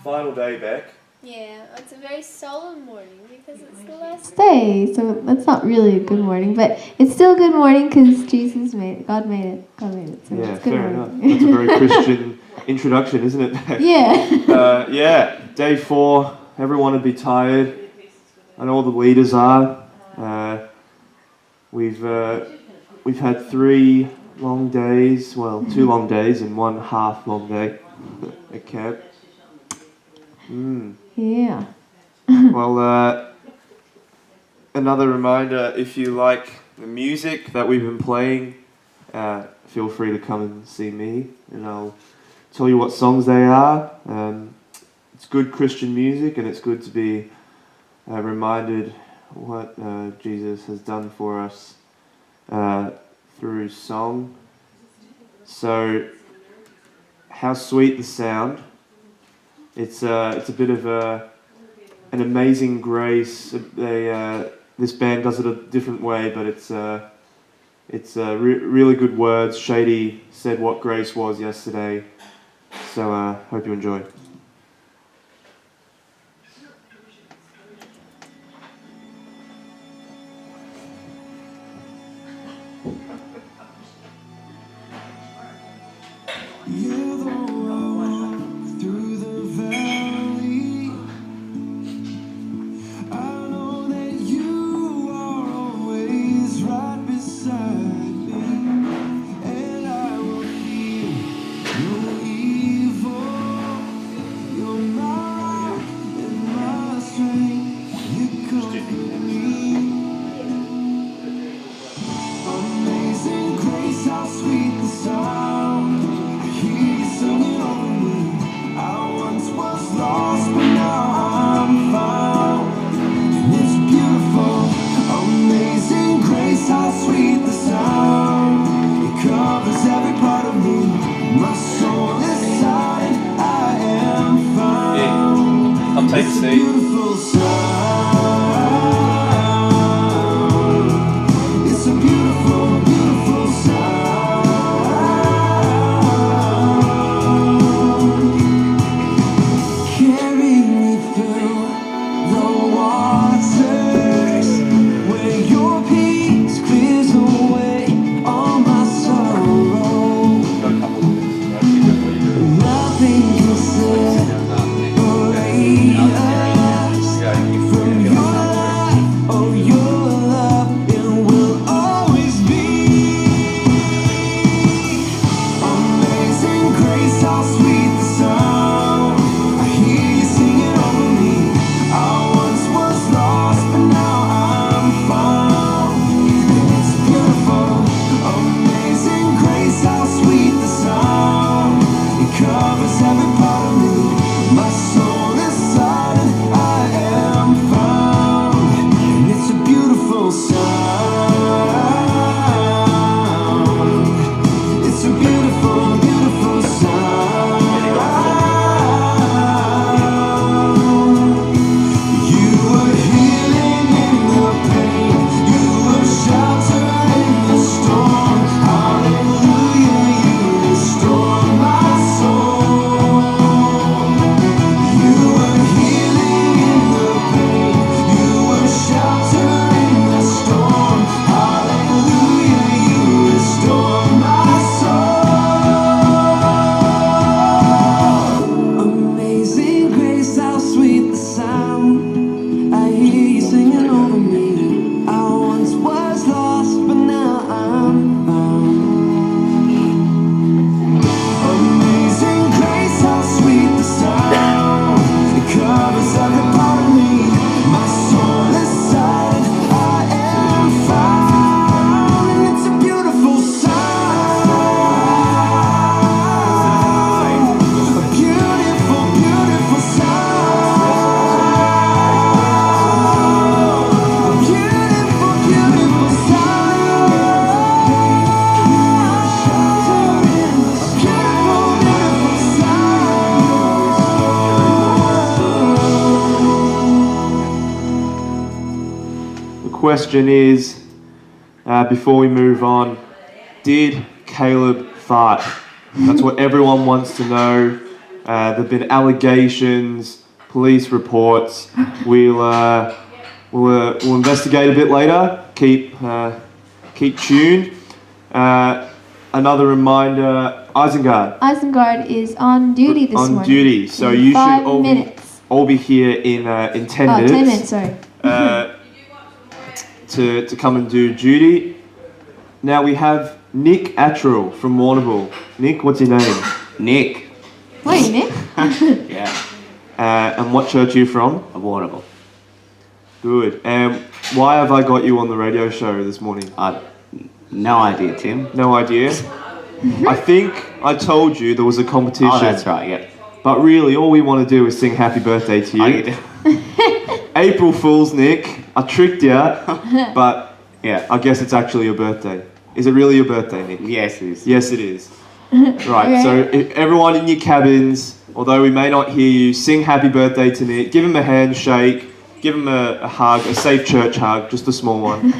final day back. Yeah, it's a very solemn morning because it's the last day. So that's not really a good morning, but it's still a good morning because Jesus made it. God made it. God made it. So Yeah, it's good fair morning. enough. That's a very Christian introduction, isn't it? Yeah. Yeah, day 4. Everyone would be tired. I know all the leaders are. We've had 3 long days. Well, 2 long days and 1 half long day at camp. Yeah. Well, another reminder, if you like the music that we've been playing, feel free to come and see me and I'll tell you what songs they are. It's good Christian music and it's good to be reminded what Jesus has done for us through song. So, How Sweet the Sound. It's a bit of an amazing grace. This band does it a different way, but it's really good words. Shady said what grace was yesterday, so hope you enjoy. You're the one through the valley. I know that you are always right beside me, and I will fear no evil. You're my rock and my strength. You comfort me. Amazing grace, how sweet the sound. He's singing over me. I once was lost, but now I'm found. And it's beautiful, amazing grace, how sweet the sound. It covers every part of me. My soul is silent, I am found. I'll take a It's a seat. beautiful sound. It's a beautiful, beautiful sound. Carry me through the waters where your peace clears away all my sorrow. Got a couple of minutes. Keep doing what you're doing. Nothing can separate us from your light. Oh, your love, it will always be. Amazing grace, how sweet the sound. I hear you singing over me. I once was lost, but now I'm found. And it's beautiful, amazing grace, how sweet the sound. It covers every part of me. My soul is silent, I am found. And it's a beautiful sound. It's a beautiful, beautiful sound. You were healing in the pain. You were shelter in the storm. Hallelujah, you restore my soul. You were healing in the pain. You were shelter in the storm. Hallelujah, you restore my soul. Amazing grace, how sweet the sound. I hear you singing over me. I once was lost, but now I'm found. Amazing grace, how sweet the sound. It covers every part of me. My soul is silent, I am found. And it's a beautiful sound. A beautiful, beautiful sound. A beautiful, beautiful sound. A beautiful, beautiful sound. The question is, before we move on, did Caleb fart? That's what everyone wants to know. There've been allegations, police reports. We'll investigate a bit later. Keep tuned. Another reminder: Isengard Isengard is on duty this morning. on duty, so In you should 5 all minutes. be here in 10 Oh, minutes. 10 minutes, sorry. To come and do duty. Now we have Nick Attrell from Warrnambool. Nick, what's your name? Nick. Morning, Nick. Yeah, And what church are you from? a Warrnambool. Good. And why have I got you on the radio show this morning? No idea, Tim. No idea. I think I told you there was a competition. Oh, that's right, yep. But really, all we want to do is sing happy birthday to you. Oh, you do. April Fool's, Nick. I tricked you, but Yeah. I guess it's actually your birthday. Is it really your birthday, Nick? Yes, it is. Yes, it is. Right, so if everyone in your cabins, although we may not hear you, sing happy birthday to Nick. Give him a handshake. Give him a hug, a safe church hug, just a small one.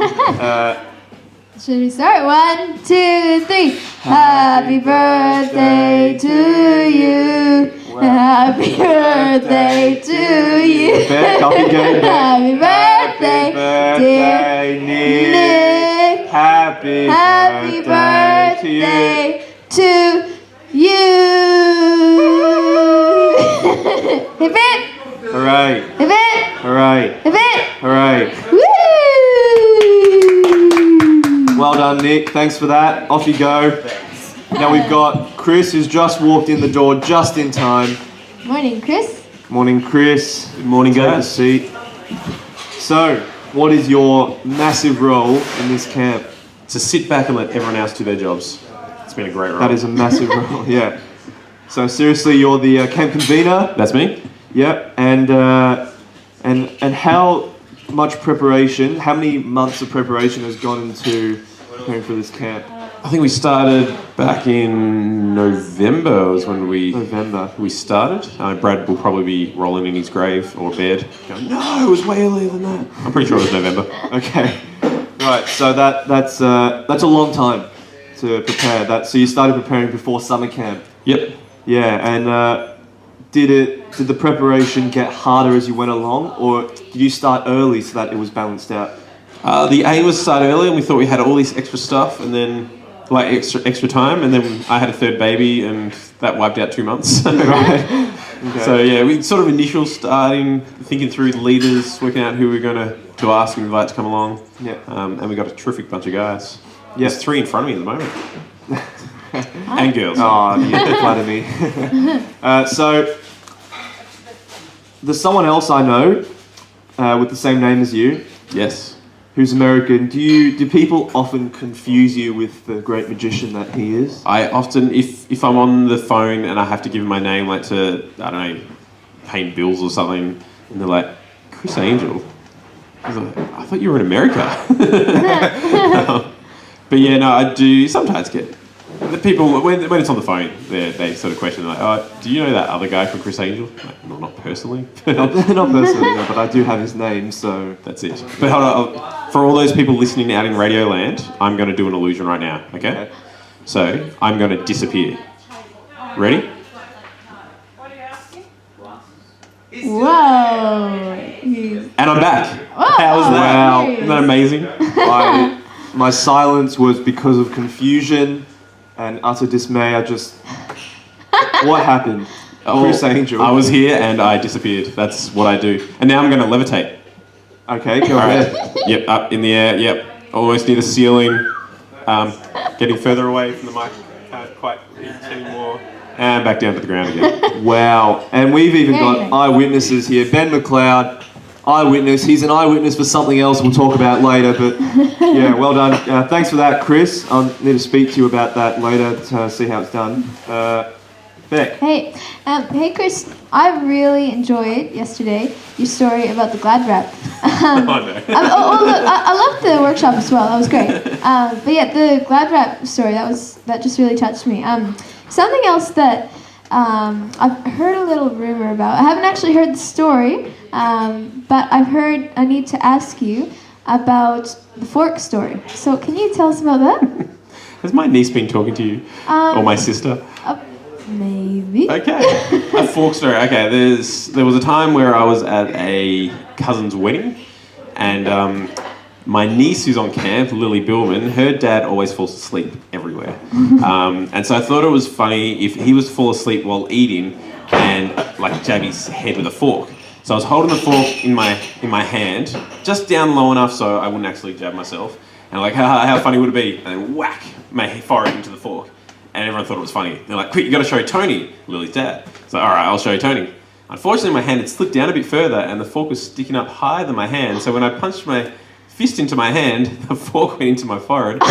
Should we start? 1, 2, 3. Happy birthday to you. Happy birthday to you. Back up again. Happy birthday, dear Nick. Happy birthday to you. Hip it, Hooray! hip it, Hooray! hip it. Hooray! Woo! Well done, Nick. Thanks for that. Off you go. Now we've got Chris, who's just walked in the door just in time. Morning, Chris. Morning, Chris. Good morning, guys. Take a seat. So, what is your massive role in this camp? To sit back and let everyone else do their jobs. It's been a great role. That is a massive role, yeah. So seriously, you're the camp convener. That's me. Yep. And how much preparation? How many months of preparation has gone into preparing for this camp? I think we started back in November was when November. we started. Brad will probably be rolling in his grave or bed going, no, it was way earlier than that. I'm pretty sure it was November. Okay. Right. So that's a long time to prepare. So you started preparing before summer camp. Yep. Yeah. And did the preparation get harder as you went along, or did you start early so that it was balanced out? The aim was to start early, and we thought we had all this extra stuff, and then like extra time, and then I had a third baby, and that wiped out 2 months. Right. Okay. So yeah, we sort of initial starting, thinking through the leaders, working out who we are going to ask and invite to come along. Yeah. And we got a terrific bunch of guys. Yeah. There's 3 in front of me at the moment. And girls. Oh, you flatter me. So, there's someone else I know with the same name as you, Yes. who's American. Do people often confuse you with the great magician that he is? I often, if I'm on the phone and I have to give my name, like to, I don't know, paying bills or something, and they're like, Chris Angel. I was like, I thought you were in America. But yeah, no, I do sometimes get the people when it's on the phone, they sort of question like, "Oh, do you know that other guy from Chris Angel?" Like, not personally. Not personally, no, but I do have his name, so That's it. But hold on, for all those people listening out in Radio Land, I'm going to do an illusion right now. Okay? So I'm going to disappear. Ready? Whoa. And I'm back. Whoa. How was that? Wow. Isn't that amazing? my silence was because of confusion and utter dismay. What happened? Chris Angel. I was here and I disappeared. That's what I do. And now I'm going to levitate. Okay, go ahead. Yep, up in the air. Yep, almost near the ceiling. Getting further away from the mic. Can't quite reach anymore. And back down to the ground again. Wow. And we've even Very got nice. eyewitnesses here. Ben McLeod, eyewitness. He's an eyewitness for something else we'll talk about later. But yeah, well done. Thanks for that, Chris. I'll need to speak to you about that later to see how it's done. Beck. Hey, hey, Chris. I really enjoyed yesterday your story about the Glad Wrap. Oh, no. Look, I loved the workshop as well. That was great. But yeah, the Glad Wrap story that just really touched me. Something else that I've heard a little rumor about. I haven't actually heard the story, but I've heard I need to ask you about the fork story. So can you tell us about that? Has my niece been talking to you? Or my sister? Maybe. Okay. A fork story. Okay, there was a time where I was at a cousin's wedding, and my niece who's on camp, Lily Billman, her dad always falls asleep everywhere. And so I thought it was funny if he was to fall asleep while eating and like jab his head with a fork. So I was holding the fork in my hand, just down low enough so I wouldn't actually jab myself. And like, how funny would it be? And then whack my forehead into the fork. And everyone thought it was funny. They're like, quick, you got to show Tony, Lily's dad. So all right, I'll show you Tony. Unfortunately, my hand had slipped down a bit further and the fork was sticking up higher than my hand. So when I punched my fist into my hand, the fork went into my forehead.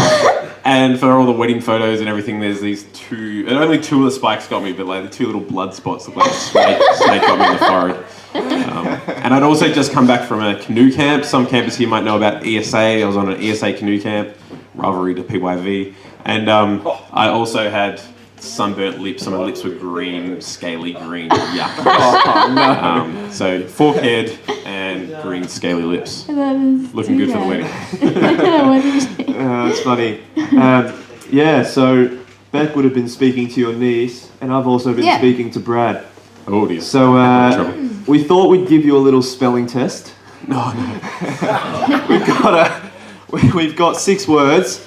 And for all the wedding photos and everything, there's these only two of the spikes got me, but like the two little blood spots look like a snake got me in the forehead. And I'd also just come back from a canoe camp. Some campers here might know about ESA. I was on an ESA canoe camp, rivalry to PYV. And I also had sunburnt lips. Some of the lips were green, scaly green. Yuck. Oh, no. So fork head and green scaly lips. That is Looking good for the wedding. What did you say? It's funny. Yeah, so Beck would have been speaking to your niece, and I've also been speaking to Brad. Oh dear. So we thought we'd give you a little spelling test. No. We've got 6 words,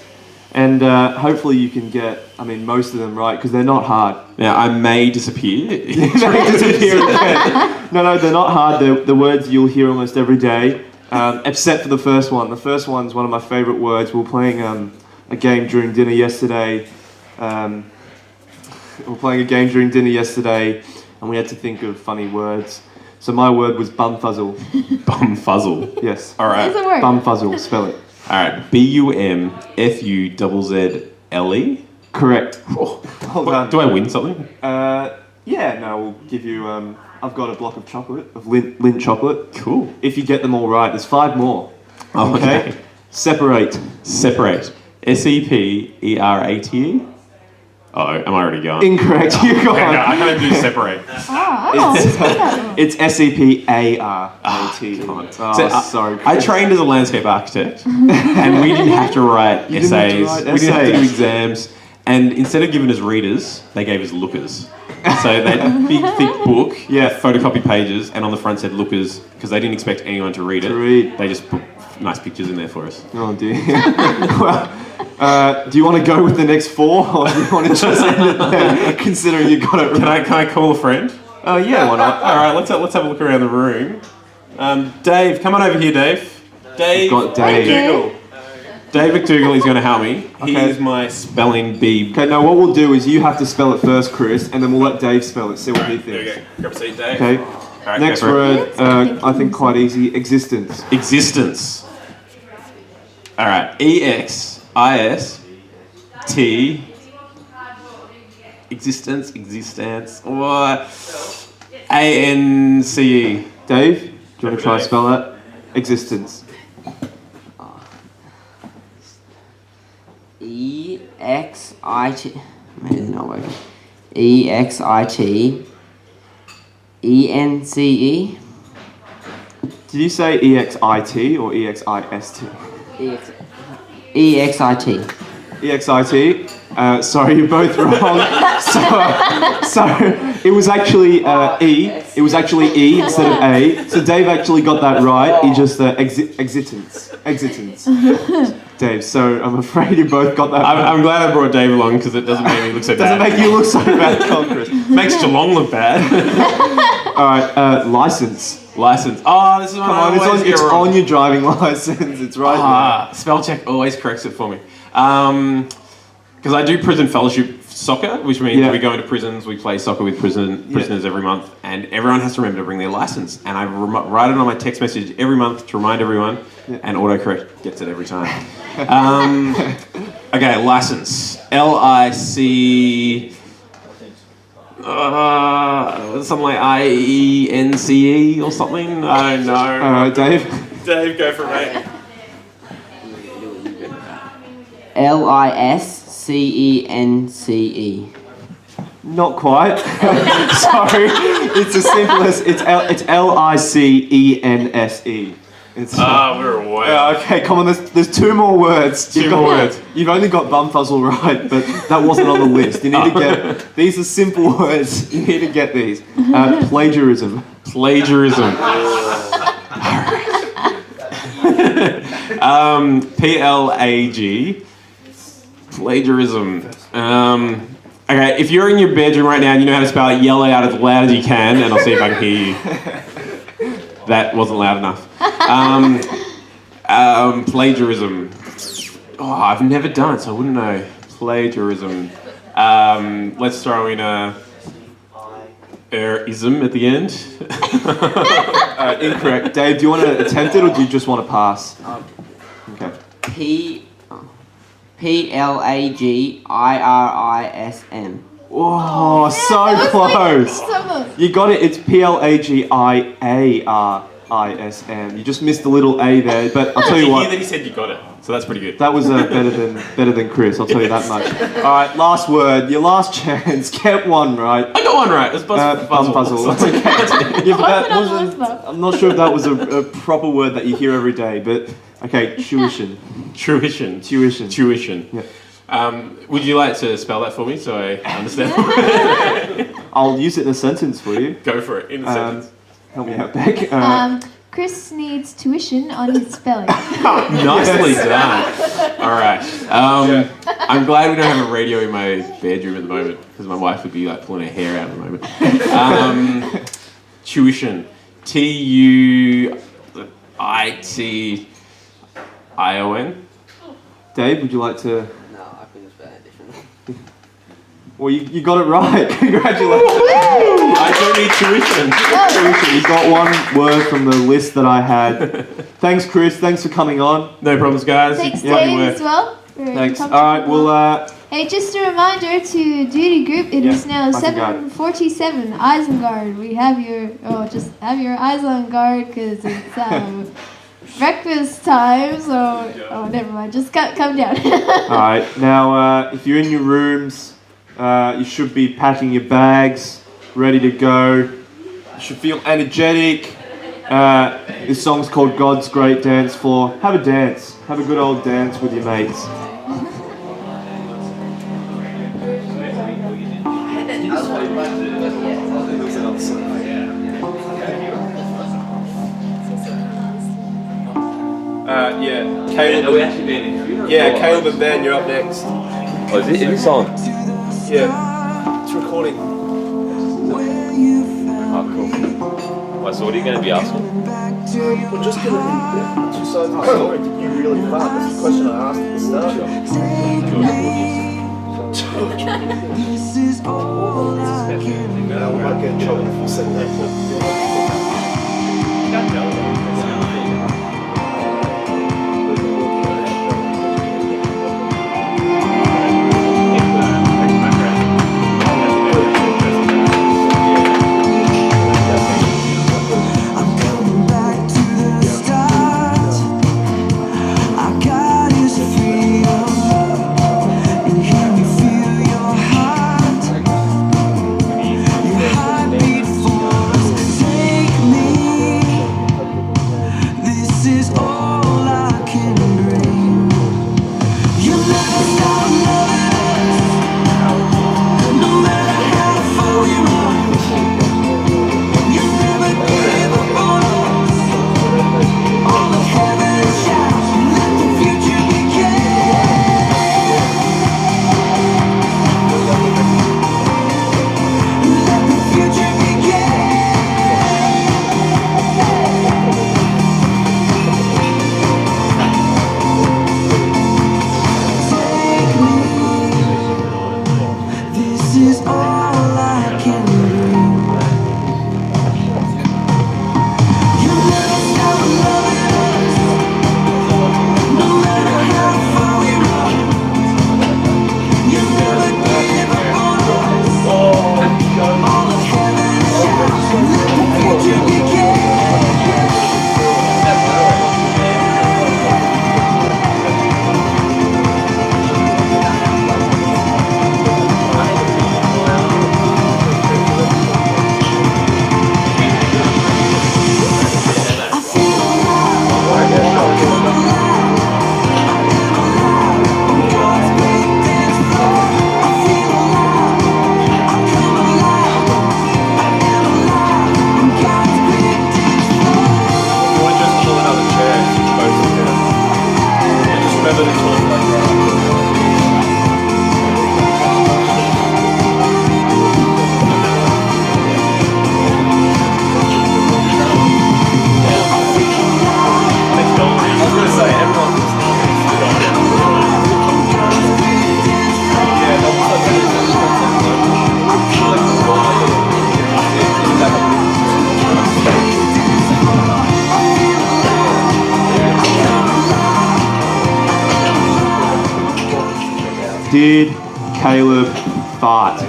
and hopefully you can get, most of them right, because they're not hard. Now, I may disappear. No, they're not hard. They're the words you'll hear almost every day, except for the first one. The first one's one of my favourite words. We were playing a game during dinner yesterday. And we had to think of funny words. So my word was bumfuzzle. Bumfuzzle. Yes. All right. That's a word. Bumfuzzle. Spell it. All right. BUMFUZZLE. Correct. Oh, Well done. do I win something? Yeah. No, we'll give you. I've got a block of chocolate, of Lindt chocolate. Cool. If you get them all right, there's 5 more. Oh, okay. Separate. Separate. SEPERATE. Oh, am I already going? Incorrect. You're Okay, no, gone. I can't even do separate. It's SEPARATE. Sorry. I trained as a landscape architect, and we didn't have to write You didn't have to essays. write We didn't have to do essays. exams. And instead of giving us readers, they gave us lookers. So they had a big, thick book, photocopy pages, and on the front said lookers, because they didn't expect anyone to read it. They just put nice pictures in there for us. Oh dear. Well, do you want to go with the next 4, or do you want to just end it there, considering you got it right? Can I call a friend? Yeah, why not? All right, let's have a look around the room. Dave, come on over here, Dave. Dave. Got Dave. McDougall. Dave McDougall is going to help me. Okay. He's my spelling bee. Okay, now what we'll do is you have to spell it first, Chris, and then we'll let Dave spell it, see what he There thinks. we go. Grab a seat, Dave. Okay. All right, Next go for it. word, I think quite easy, existence. Existence. All right. EXIST. Existence. What? ANCE. Dave, do you want to try and spell that? Existence. EXIT. Maybe it's not working. EXIT. ENCE. Did you say EXIT or EXIST? EXIT. EXIT. Sorry, you're both wrong. So it was actually E. It was actually E instead of A. So Dave actually got that right. He just existence. Dave. So I'm afraid you both got that. I'm glad I brought Dave along because it doesn't make me look so Doesn't bad. make you look so bad, Chris. Makes Geelong look bad. All right, license. License. Oh, this is one Come I on, always get it's wrong. on your driving license. It's right Spell check always corrects it for me. Because I do prison fellowship soccer, which means we go into prisons, we play soccer with prisoners every month, and everyone has to remember to bring their license. And I write it on my text message every month to remind everyone, and autocorrect gets it every time. Okay, license. LIC. Something like IENCE or something. I don't know. All right, Dave. Dave, go for it, mate. LISCENCE. Not quite. Sorry. It's as simple as it's LICENSE. It's we're way off. okay, come on, there's two more words. Two more words. You've only got bumfuzzle right, but that wasn't on the list. You need to get, these are simple words, you need to get these. Plagiarism. Plagiarism. PLAG. Plagiarism. Okay, if you're in your bedroom right now and you know how to spell it, yell it out as loud as you can, and I'll see if I can hear you. That wasn't loud enough. Plagiarism. Oh, I've never done it, so I wouldn't know. Plagiarism. Let's throw in a ism at the end. Incorrect. Dave, do you want to attempt it or do you just want to pass? Okay. PLAGIRISM. Oh, so That was close. so close. You got it. It's PLAGIARISM. You just missed the little A there, but I'll tell you That what. he said you got it, so that's pretty good. That was better than Chris. I'll tell you that much. All right, last word. Your last chance. Get one right. I got one right. It's Puzzle. Okay. Yeah, but that wasn't. I'm not sure if that was a proper word that you hear every day, but okay. Tuition. Tuition. Yeah. Would you like to spell that for me so I understand? I'll use it in a sentence for you. Go for it in a sentence. Help me out, Beck. Chris needs tuition on his spelling. Nicely done. All right. I'm glad we don't have a radio in my bedroom at the moment because my wife would be like pulling her hair out at the moment. Tuition. TUITION. Dave, would you like to? No, I couldn't spell it differently. Well, you got it right. Congratulations. I don't need tuition. You got one word from the list that I had. Thanks, Chris. Thanks for coming on. No problems, guys. Thanks, Yeah, Dave, you as well. for Thanks. All contributing. right. Well, Hey, just a reminder to duty group. It is Yeah, now I forgot. 7:47. Eyes on guard. We have your just have your eyes on guard because it's breakfast time. So never mind. Just come down. all right. Now, if you're in your rooms, you should be packing your bags, ready to go. You should feel energetic. This song's called God's Great Dance Floor. Have a dance. Have a good old dance with your mates. Yeah, Caleb. Are we actually being interviewed? Yeah, Caleb and Ben, you're up next. Oh, is this on? Yeah, it's recording. Oh, cool. What, so what are you going to be asking? We're just gonna be two sides of the story. Did you really fart? That's the question I asked at the start. This is all I can We might get in trouble if we say that. I'm coming back to the start. I got his freedom, and hear me feel your heart. Your heartbeat for us. Take me. This is all I can bring. You never stop loving us, no matter how far we run. You never give up on us. All of heaven shouts, let the future begin. Let the future begin. Take me. Did Caleb fart?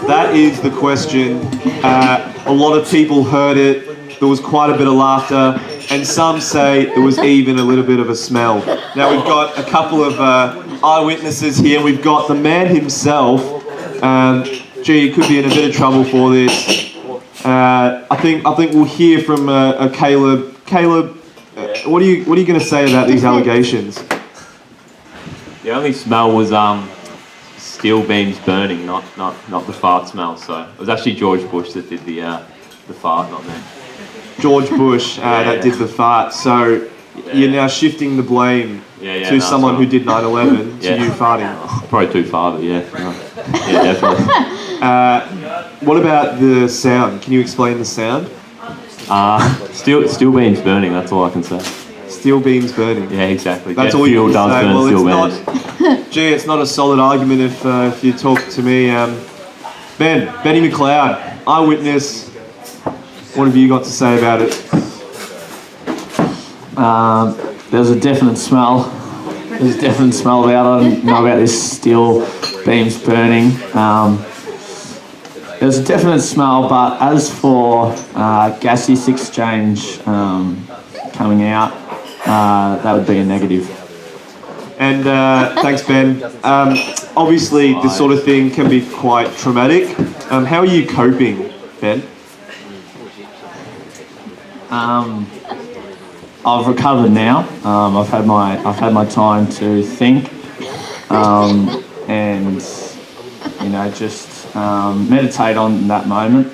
That is the question. A lot of people heard it. There was quite a bit of laughter, and some say there was even a little bit of a smell. Now we've got a couple of eyewitnesses here. We've got the man himself. He could be in a bit of trouble for this. I think we'll hear from Caleb. Caleb, what are you going to say about these allegations? The only smell was steel beams burning, not the fart smell. So it was actually George Bush that did the fart, not me. George Bush that did the fart. So you're now shifting the blame to someone who did 9/11 to you farting. Probably too far, but yeah. Yeah, definitely. What about the sound? Can you explain the sound? Steel beams burning, that's all I can say. Steel beams burning. Yeah, exactly. That's Jet all you fuel can does say. burn Well, steel beams. it's not a solid argument if you talk to me. Benny McLeod, eyewitness. What have you got to say about it? There's a definite smell. There's a definite smell about it. I don't know about this steel beams burning. There's a definite smell, but as for gaseous exchange coming out, that would be a negative. And thanks, Ben. Obviously, this sort of thing can be quite traumatic. How are you coping, Ben? I've recovered now. I've had my time to think, and just meditate on that moment.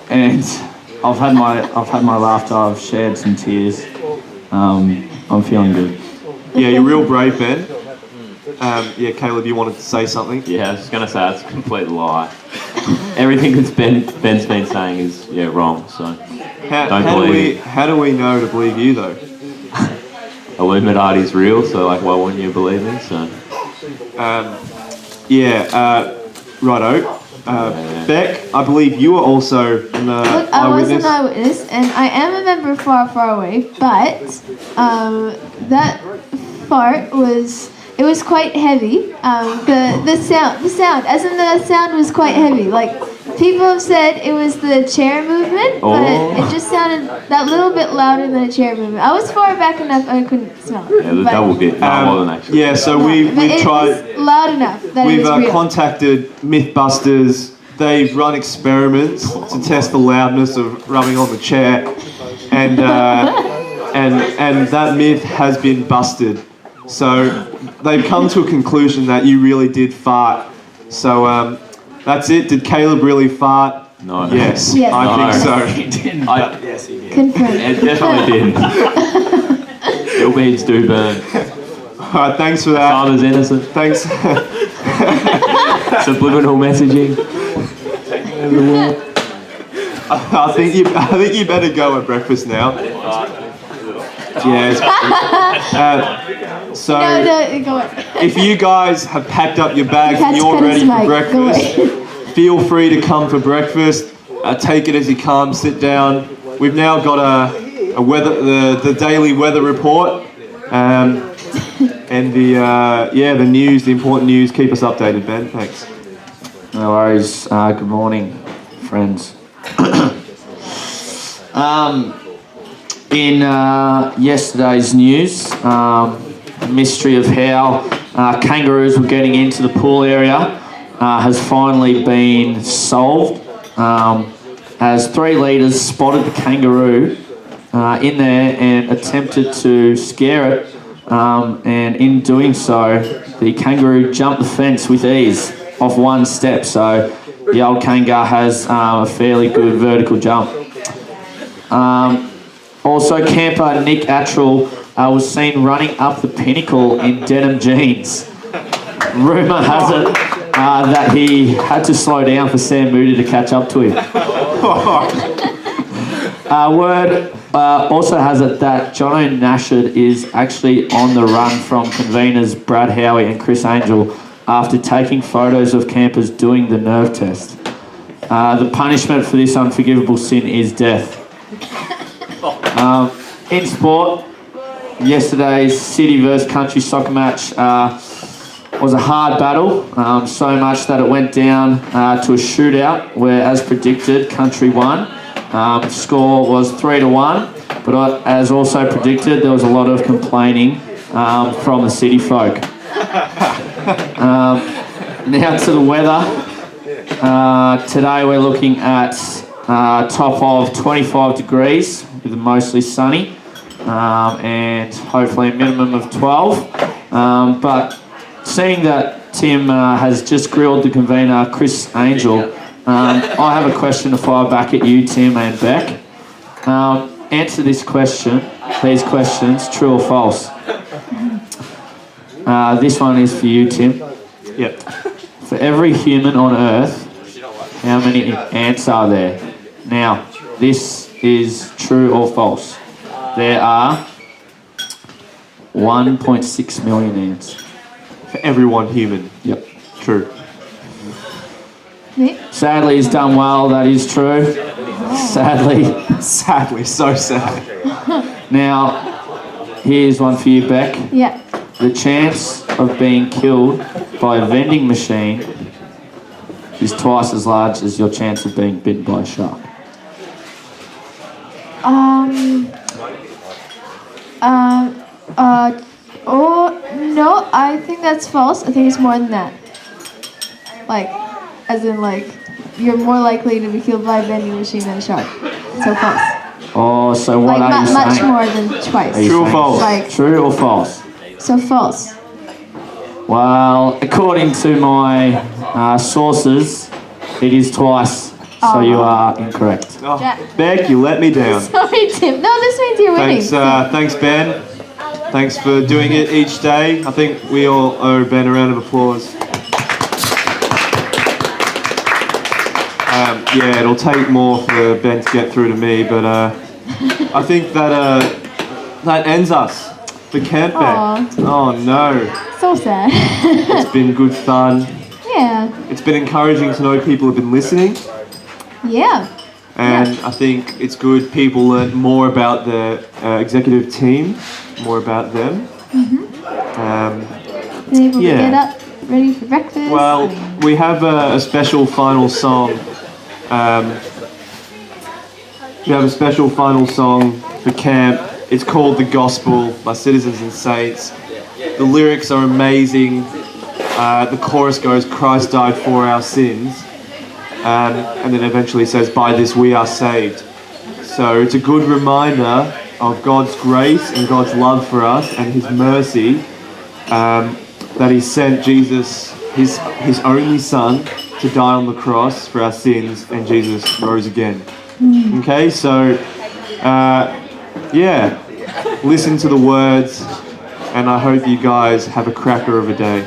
And I've had my laughter. I've shared some tears. I'm feeling good. Yeah, you're real brave, Ben. Caleb, you wanted to say something? Yeah, I was just going to say that's a complete lie. Everything that Ben's been saying is wrong, so How do we know to believe you, though? Illuminati's real, so why wouldn't you believe me? So righto. Beck, I believe you were also an Look, I was eyewitness. an eyewitness, and I am a member far, far away, but that fart was quite heavy. The sound, as in the sound was quite heavy. Like, people have said it was the chair movement, but it just sounded that little bit louder than a chair movement. I was far back enough I couldn't smell it. yeah, the double bit, no more than actually. Yeah, so we've But tried. it was loud enough that it We've was real. contacted Mythbusters. They've run experiments to test the loudness of rubbing on the chair, and that myth has been busted. So they've come to a conclusion that you really did fart. So that's it. Did Caleb really fart? No. Yes, Yes. I think so. Yes, he did. Confirmed. It definitely didn't. Steel beams do burn. All right, thanks for that. Farmer's innocent. Thanks. Subliminal messaging. I think you better go at breakfast now. Yes. So No, go on. if you guys have packed up your bags and Cat's you're cut ready his for mic. Go breakfast, away. feel free to come for breakfast. Take it as you come. Sit down. We've now got a weather the daily weather report, and the news, the important news. Keep us updated, Ben. Thanks. No worries. Good morning, friends. In yesterday's news, the mystery of how kangaroos were getting into the pool area has finally been solved, as 3 leaders spotted the kangaroo in there and attempted to scare it, and in doing so, the kangaroo jumped the fence with ease off 1 step, so the old kangaroo has a fairly good vertical jump. Also, camper Nick Attrell was seen running up the pinnacle in denim jeans. Rumour has it that he had to slow down for Sam Moody to catch up to him. Word also has it that Jono Nashard is actually on the run from conveners Brad Howie and Chris Angel after taking photos of campers doing the nerve test. The punishment for this unforgivable sin is death. In sport, yesterday's City vs Country soccer match was a hard battle, so much that it went down to a shootout where, as predicted, Country won. Score was 3-1, but as also predicted, there was a lot of complaining from the city folk. Now to the weather. Today we're looking at top of 25 degrees with mostly sunny and hopefully a minimum of 12. But seeing that Tim has just grilled the convener, Chris Angel, I have a question to fire back at you, Tim and Beck. Answer these questions, true or false. This one is for you, Tim. Yep. For every human on Earth, how many ants are there? Now, this is true or false. There are 1.6 million ants. For everyone human. Yep. True. Me? Sadly, he's done well. That is true. Sadly. Sadly, so sad. Now, here's one for you, Beck. Yeah. The chance of being killed by a vending machine is twice as large as your chance of being bitten by a shark. No, I think that's false. I think it's more than that. Like, as in, like, you're more likely to be killed by a vending machine than a shark. So false. Oh, so what Like, are you much saying? more than twice. Are you True or saying false? Like, True or false? so false. Well, according to my sources, it is twice. So you are incorrect. Oh, Jack. Beck, you let me down. Sorry, Tim. No, this means you're winning. Thanks, Ben. Thanks for doing it each day. I think we all owe Ben a round of applause. Yeah, it'll take more for Ben to get through to me, but I think that ends us. The camp back. Oh no. So sad. It's been good fun. Yeah. It's been encouraging to know people have been listening. Yeah. And I think it's good people learn more about the executive team, more about them. Been able Yeah. to get up, ready for breakfast. Well, we have a special final song. We have a special final song for camp. It's called The Gospel by Citizens and Saints. The lyrics are amazing. The chorus goes, Christ died for our sins. And then eventually says, by this we are saved. So it's a good reminder of God's grace and God's love for us and His mercy, that He sent Jesus, His only Son, to die on the cross for our sins, and Jesus rose again. Okay, so yeah, listen to the words, and I hope you guys have a cracker of a day.